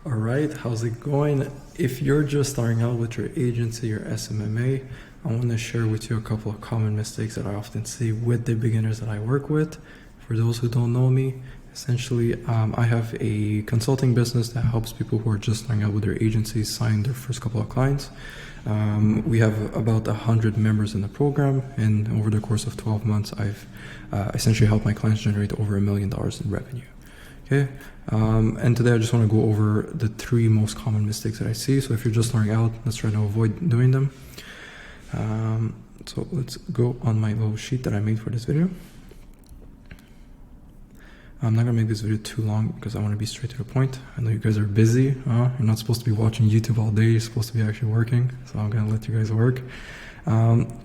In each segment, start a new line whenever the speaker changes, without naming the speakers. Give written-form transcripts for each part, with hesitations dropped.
All right, how's it going? If you're just starting out with your agency or SMMA, I want to share with you a couple of common mistakes that I often see with the beginners that I work with. For those who don't know me, essentially, I have a consulting business that helps people who are just starting out with their agencies sign their first couple of clients. We have about 100 members in the program, and over the course of 12 months, I've essentially helped my clients generate over $1 million in revenue. Okay, and today I just want to go over the 3 most common mistakes that I see. So if you're just starting out, let's try to avoid doing them. So let's go on my little sheet that I made for this video. I'm not going to make this video too long because I want to be straight to the point. I know you guys are busy. You're not supposed to be watching YouTube all day. You're supposed to be actually working. So I'm going to let you guys work.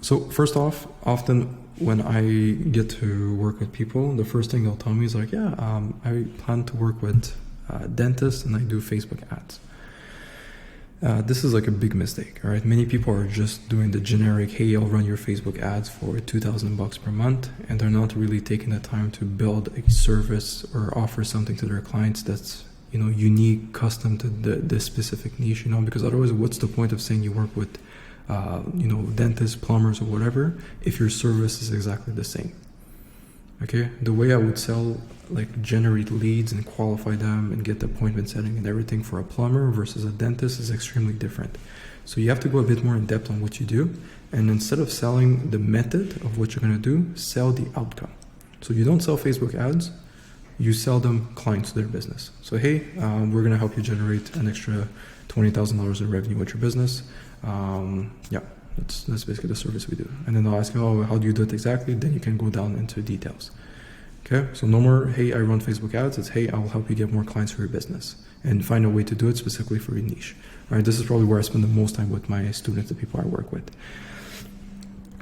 So first off, often when I get to work with people, the first thing they'll tell me is like, I plan to work with dentists and I do Facebook ads. This is like a big mistake, all right? Many people are just doing the generic, hey, I'll run your Facebook ads for $2,000 per month, and they're not really taking the time to build a service or offer something to their clients that's, unique, custom to the specific niche, because otherwise what's the point of saying you work with dentists, plumbers, or whatever, if your service is exactly the same. Okay, the way I would sell, generate leads and qualify them and get the appointment setting and everything for a plumber versus a dentist is extremely different. So you have to go a bit more in depth on what you do, and instead of selling the method of what you're going to do, sell the outcome. So you don't sell Facebook ads, you sell them clients to their business. So hey, we're going to help you generate an extra $20,000 in revenue with your business. That's basically the service we do. And then they'll ask you, how do you do it exactly? Then you can go down into details. Okay, so no more, hey, I run Facebook ads. It's, hey, I'll help you get more clients for your business and find a way to do it specifically for your niche. All right, this is probably where I spend the most time with my students, the people I work with.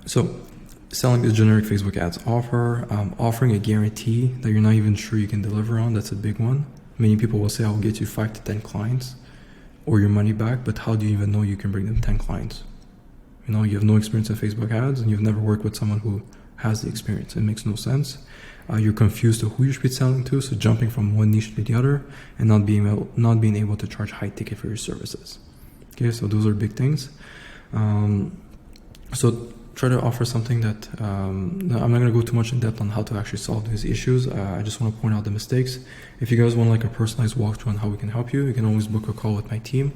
So selling the generic Facebook ads offer, offering a guarantee that you're not even sure you can deliver on, that's a big one. Many people will say, I'll get you 5 to 10 clients or your money back, but how do you even know you can bring them 10 clients? You have no experience in Facebook ads and you've never worked with someone who has the experience. It makes no sense. You're confused to who you should be selling to, so jumping from one niche to the other and not being able to charge high ticket for your services. Okay, so those are big things. So try to offer something that, I'm not going to go too much in depth on how to actually solve these issues. I just want to point out the mistakes. If you guys want a personalized walkthrough on how we can help you, you can always book a call with my team.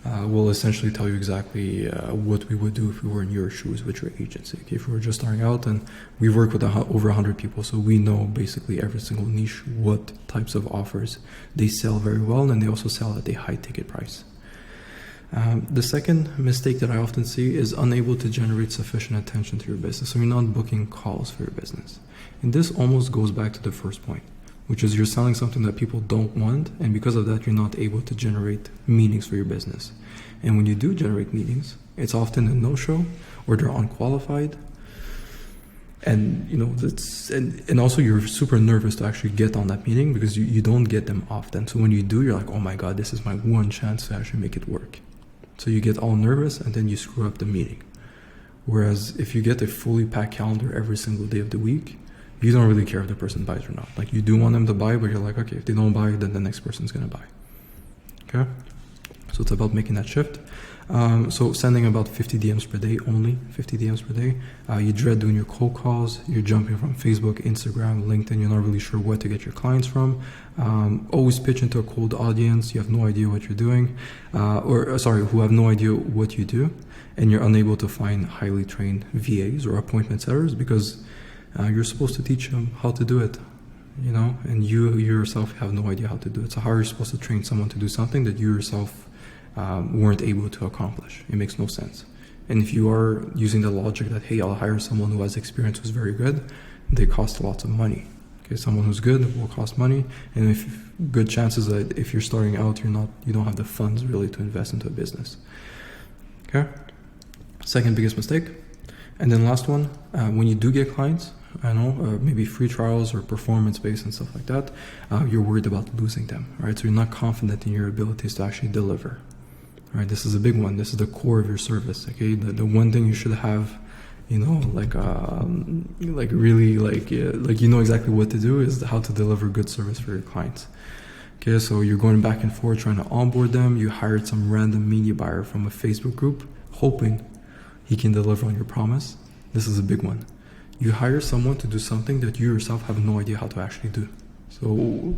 We'll essentially tell you exactly what we would do if we were in your shoes with your agency. Okay, if we were just starting out, and we've worked with over 100 people, so we know basically every single niche, what types of offers they sell very well, and they also sell at a high ticket price. The second mistake that I often see is unable to generate sufficient attention to your business. So you're not booking calls for your business. And this almost goes back to the first point, which is you're selling something that people don't want, and because of that, you're not able to generate meetings for your business. And when you do generate meetings, it's often a no-show, or they're unqualified, and and also you're super nervous to actually get on that meeting because you don't get them often. So when you do, you're like, oh my God, this is my one chance to actually make it work. So you get all nervous and then you screw up the meeting. Whereas if you get a fully packed calendar every single day of the week, you don't really care if the person buys or not. You do want them to buy, but you're like, okay, if they don't buy, then the next person's going to buy. Okay? So it's about making that shift. So sending about 50 DMs per day, only 50 DMs per day. You dread doing your cold calls. You're jumping from Facebook, Instagram, LinkedIn. You're not really sure where to get your clients from. Always pitch into a cold audience. You have no idea what you're doing. Who have no idea what you do. And you're unable to find highly trained VAs or appointment setters because you're supposed to teach them how to do it, and you yourself have no idea how to do it. So how are you supposed to train someone to do something that you yourself weren't able to accomplish? It makes no sense. And if you are using the logic that, hey, I'll hire someone who has experience who's very good, they cost lots of money. Okay, someone who's good will cost money, and if good chances that if you're starting out, you don't have the funds really to invest into a business. Okay. Second biggest mistake. And then last one, when you do get clients, maybe free trials or performance-based and stuff like that, you're worried about losing them, right? So you're not confident in your abilities to actually deliver, right? This is a big one. This is the core of your service, okay? The one thing you should have, really exactly what to do is how to deliver good service for your clients. Okay, so you're going back and forth trying to onboard them. You hired some random media buyer from a Facebook group, hoping he can deliver on your promise. This is a big one. You hire someone to do something that you yourself have no idea how to actually do. So,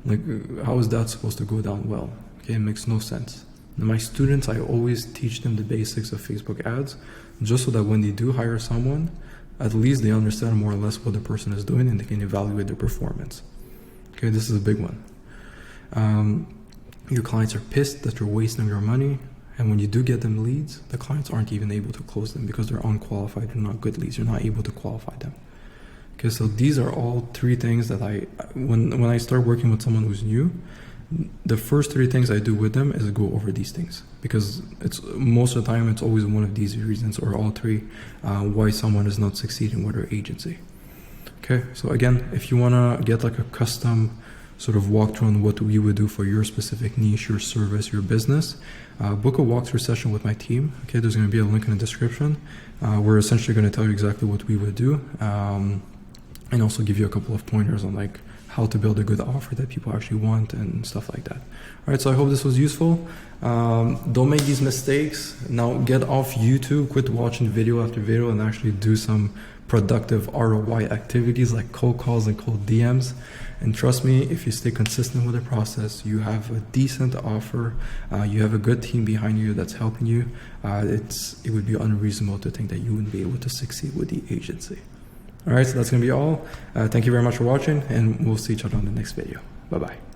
like, how is that supposed to go down well? Okay, it makes no sense. And my students, I always teach them the basics of Facebook ads, just so that when they do hire someone, at least they understand more or less what the person is doing and they can evaluate their performance. Okay, this is a big one. Your clients are pissed that you're wasting your money, and when you do get them leads, the clients aren't even able to close them because they're unqualified. They're not good leads. You're not able to qualify them. Okay, so these are all three things that when I start working with someone who's new, the first three things I do with them is go over these things, because it's most of the time it's always one of these reasons or all three why someone is not succeeding with their agency. Okay, so again, if you want to get like a custom sort of walkthrough on what we would do for your specific niche, your service, your business, book a walkthrough session with my team. Okay, there's going to be a link in the description. We're essentially going to tell you exactly what we would do, and also give you a couple of pointers on like how to build a good offer that people actually want and stuff like that. All right, so I hope this was useful. Don't make these mistakes. Now get off YouTube, quit watching video after video, and actually do some productive ROI activities like cold calls and cold DMs. And trust me, if you stay consistent with the process, you have a decent offer, you have a good team behind you that's helping you, it would be unreasonable to think that you wouldn't be able to succeed with the agency. All right, so that's going to be all. Thank you very much for watching, and we'll see each other on the next video. Bye-bye.